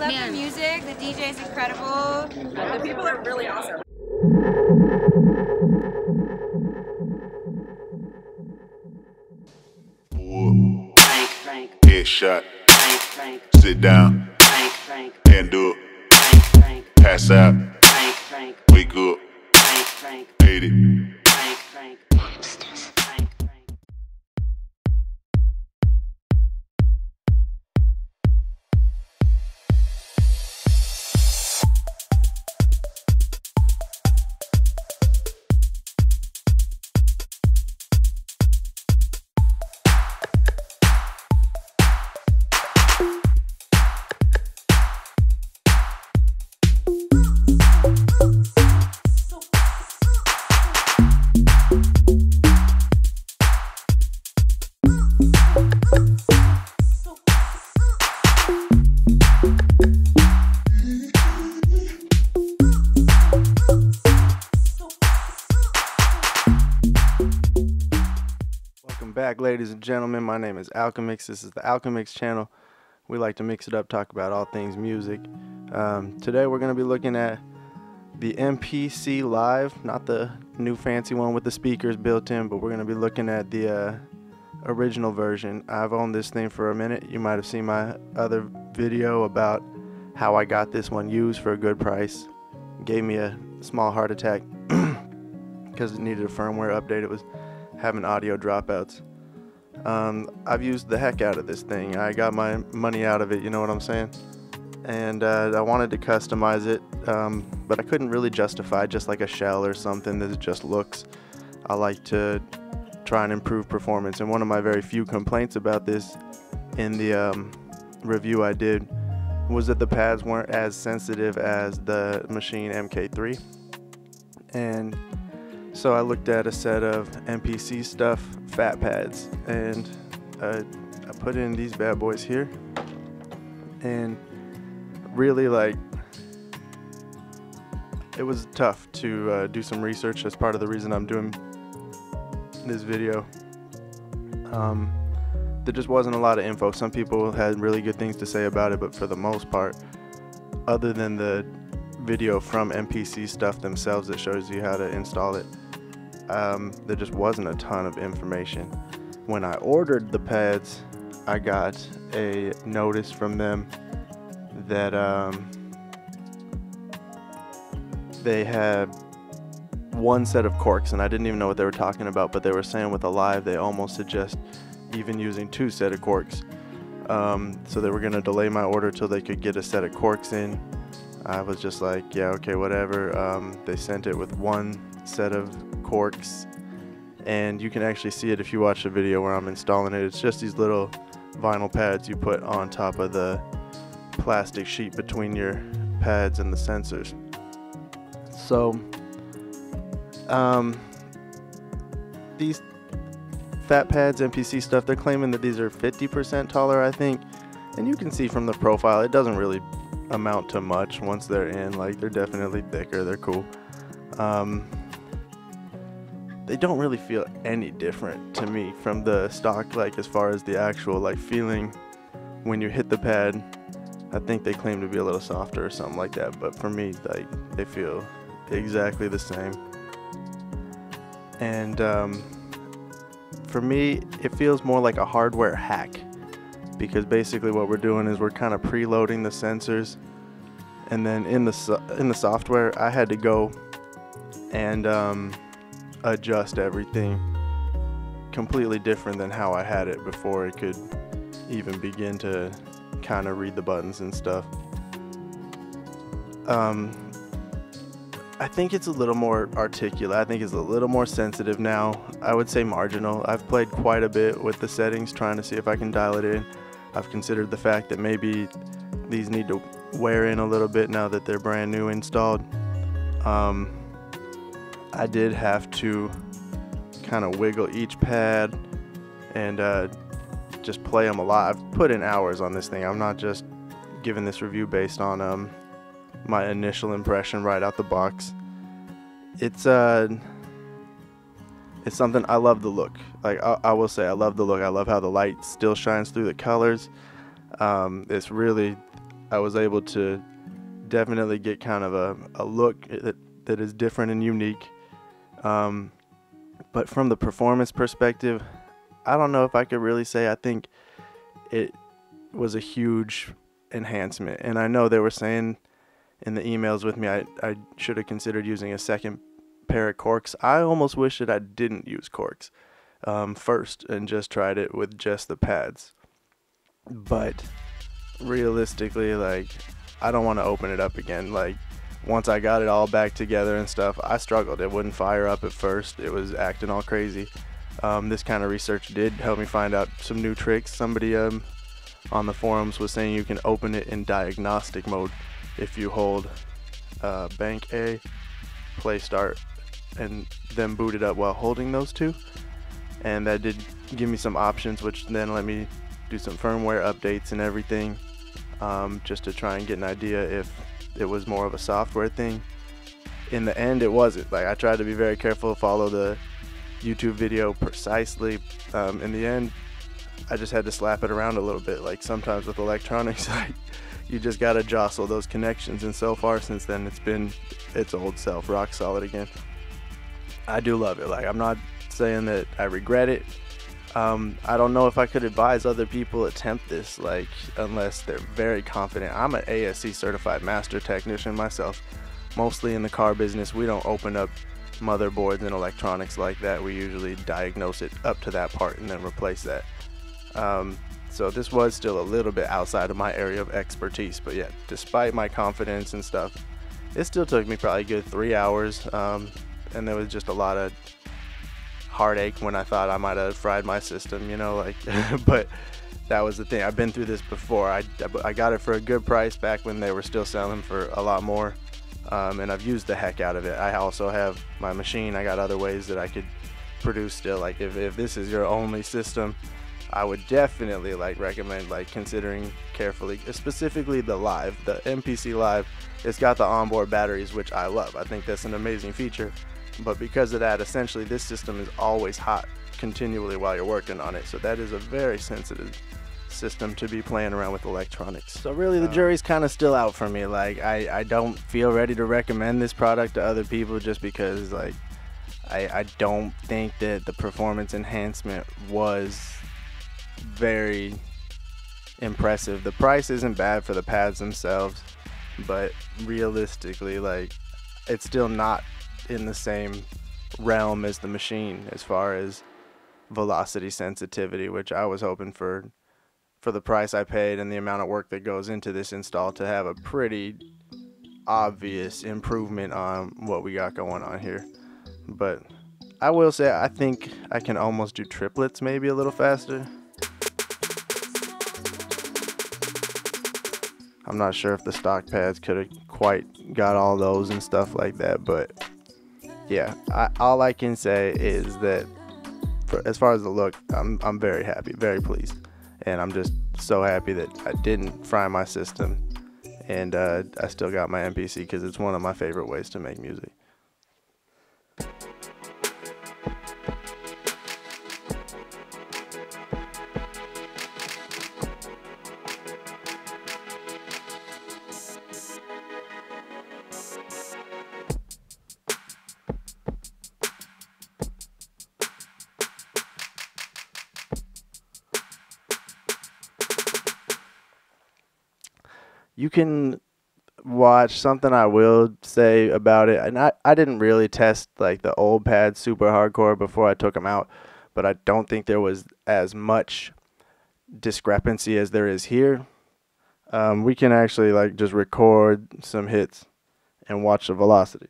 love the music. The DJ is incredible. The people are really awesome. Headshot. Sit down. Hand up. Pass out. Wake up. Hate it. Welcome back, ladies and gentlemen. My name is Alchemix. This is the Alchemix channel. We like to mix it up, talk about all things music. Today we're going to be looking at the MPC Live, not the new fancy one with the speakers built in, but we're going to be looking at the original version. I've owned this thing for a minute. You might have seen my other video about how I got this one used for a good price. It gave me a small heart attack because it needed a firmware update. It was having audio dropouts. I've used the heck out of this thing. I got my money out of it, you know what I'm saying? And I wanted to customize it, but I couldn't really justify just like a shell or something that just looks. I like to try and improve performance, and one of my very few complaints about this in the review I did was that the pads weren't as sensitive as the Machine MK3. And so I looked at a set of MPC stuff, fat pads, and I put in these bad boys here, and really, like, it was tough to do some research. That's part of the reason I'm doing this video. There just wasn't a lot of info. Some people had really good things to say about it, but for the most part, other than the video from MPC stuff themselves that shows you how to install it, there just wasn't a ton of information. When I ordered the pads, I got a notice from them that they had one set of Corx, and I didn't even know what they were talking about, but they were saying with a live they almost suggest even using two set of Corx. So they were going to delay my order till they could get a set of Corx in. I was just like, yeah, okay, whatever. They sent it with one set of Corx, and you can actually see it if you watch the video where I'm installing it. It's just these little vinyl pads you put on top of the plastic sheet between your pads and the sensors. So these fat pads, MPC stuff, they're claiming that these are 50% taller, I think, and you can see from the profile it doesn't really amount to much once they're in. Like, they're definitely thicker, they're cool. They don't really feel any different to me from the stock, like as far as the actual like feeling when you hit the pad. I think they claim to be a little softer or something like that, but for me, like, they feel exactly the same. And for me, it feels more like a hardware hack, because basically what we're doing is we're kind of preloading the sensors, and then in the software I had to go and adjust everything completely different than how I had it before it could even begin to kind of read the buttons and stuff. I think it's a little more articulate. I think it's a little more sensitive now. I would say marginal. I've played quite a bit with the settings trying to see if I can dial it in. I've considered the fact that maybe these need to wear in a little bit now that they're brand new installed. I did have to kind of wiggle each pad and just play them a lot. I've put in hours on this thing. I'm not just giving this review based on my initial impression right out the box. It's something. I love the look. Like, I will say I love the look. I love how the light still shines through the colors. It's really I was able to definitely get kind of a look that is different and unique. But from the performance perspective, I don't know if I could really say I think it was a huge enhancement. And I know they were saying in the emails with me I should have considered using a second pair of Corx. I almost wish that I didn't use Corx first and just tried it with just the pads. But realistically, like, I don't want to open it up again. Like, once I got it all back together and stuff, I struggled. It wouldn't fire up at first. It was acting all crazy. This kind of research did help me find out some new tricks. Somebody on the forums was saying you can open it in diagnostic mode if you hold bank A, play start, and then boot it up while holding those two. And that did give me some options, which then let me do some firmware updates and everything, just to try and get an idea if it was more of a software thing. In the end, it wasn't. Like, I tried to be very careful, follow the YouTube video precisely. In the end, I just had to slap it around a little bit. Like, sometimes with electronics, like, you just gotta jostle those connections, and so far since then it's been its old self, rock solid again. I do love it. Like, I'm not saying that I regret it. I don't know if I could advise other people attempt this, like, unless they're very confident. I'm an ASC certified master technician myself. Mostly in the car business, we don't open up motherboards and electronics like that. We usually diagnose it up to that part and then replace that. So this was still a little bit outside of my area of expertise, but yeah, despite my confidence and stuff, it still took me probably a good 3 hours, and there was just a lot of heartache when I thought I might have fried my system, you know, like, but that was the thing. I've been through this before. I got it for a good price back when they were still selling for a lot more, and I've used the heck out of it. I also have my machine. I got other ways that I could produce still. Like, if this is your only system, I would definitely recommend considering carefully, specifically the Live, the MPC Live. It's got the onboard batteries, which I love. I think that's an amazing feature. But because of that, essentially this system is always hot continually while you're working on it. So that is a very sensitive system to be playing around with electronics. So really the jury's kind of still out for me. Like, I don't feel ready to recommend this product to other people just because I don't think that the performance enhancement was very impressive. The price isn't bad for the pads themselves, but realistically, it's still not in the same realm as the machine as far as velocity sensitivity, which I was hoping for the price I paid and the amount of work that goes into this install to have a pretty obvious improvement on what we got going on here. But I will say I think I can almost do triplets maybe a little faster. I'm not sure if the stock pads could have quite got all those and stuff like that, but yeah, all I can say is that as far as the look, I'm very happy, very pleased, and I'm just so happy that I didn't fry my system, and I still got my MPC because it's one of my favorite ways to make music. You can watch something I will say about it, and I didn't really test the old pads super hardcore before I took them out, but I don't think there was as much discrepancy as there is here. We can actually just record some hits and watch the velocity.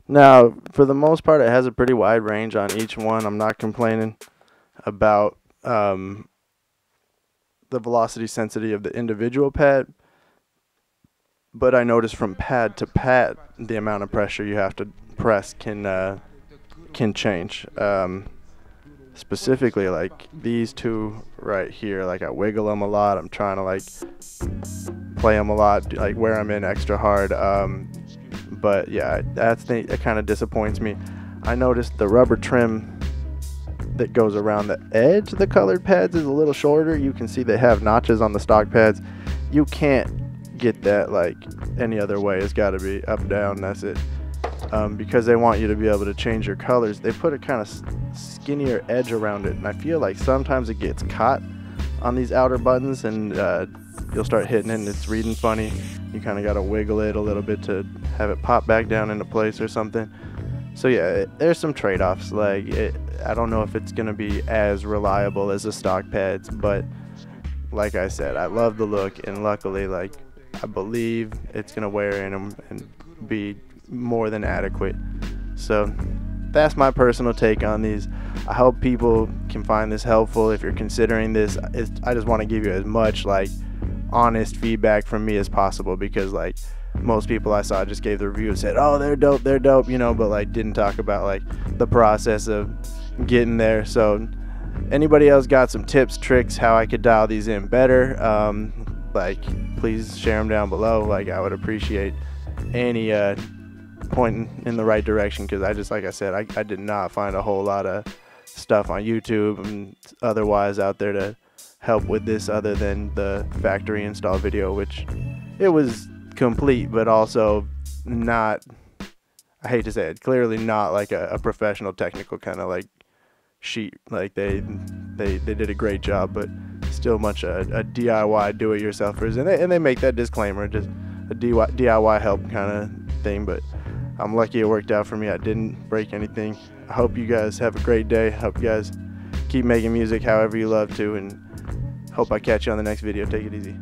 Now, for the most part, it has a pretty wide range on each one. I'm not complaining about the velocity sensitivity of the individual pad. but I noticed from pad to pad the amount of pressure you have to press can change. Specifically, like these two right here, like I wiggle them a lot. I'm trying to like play them a lot, like where I'm in extra hard. But yeah, that kind of disappoints me. I noticed the rubber trim that goes around the edge of the colored pads is a little shorter. You can see they have notches on the stock pads. You can't get that like any other way. It's got to be up, down, that's it. Because they want you to be able to change your colors, they put a kind of skinnier edge around it, and I feel like sometimes it gets caught on these outer buttons, and you'll start hitting it and it's reading funny. You kind of got to wiggle it a little bit to have it pop back down into place or something. So yeah, there's some trade-offs. Like I don't know if it's gonna be as reliable as the stock pads, but like I said, I love the look, and luckily, like I believe it's gonna wear in them and be more than adequate. So that's my personal take on these. I hope people can find this helpful. If you're considering this, I just want to give you as much like honest feedback from me as possible, because like most people I saw just gave the review and said, oh, they're dope, you know, but like didn't talk about like the process of getting there. So anybody else got some tips, tricks, how I could dial these in better, like please share them down below. Like I would appreciate any pointing in the right direction, because I just, like I said, I did not find a whole lot of stuff on YouTube and otherwise out there to help with this other than the factory install video, which it was complete, but also not, I hate to say it, clearly not like a professional technical kind of like sheet. Like they did a great job, but still much a DIY do-it-yourselfers, and they make that disclaimer, just a DIY help kind of thing. But I'm lucky it worked out for me. I didn't break anything. I hope you guys have a great day. Hope you guys keep making music however you love to, and hope I catch you on the next video. Take it easy.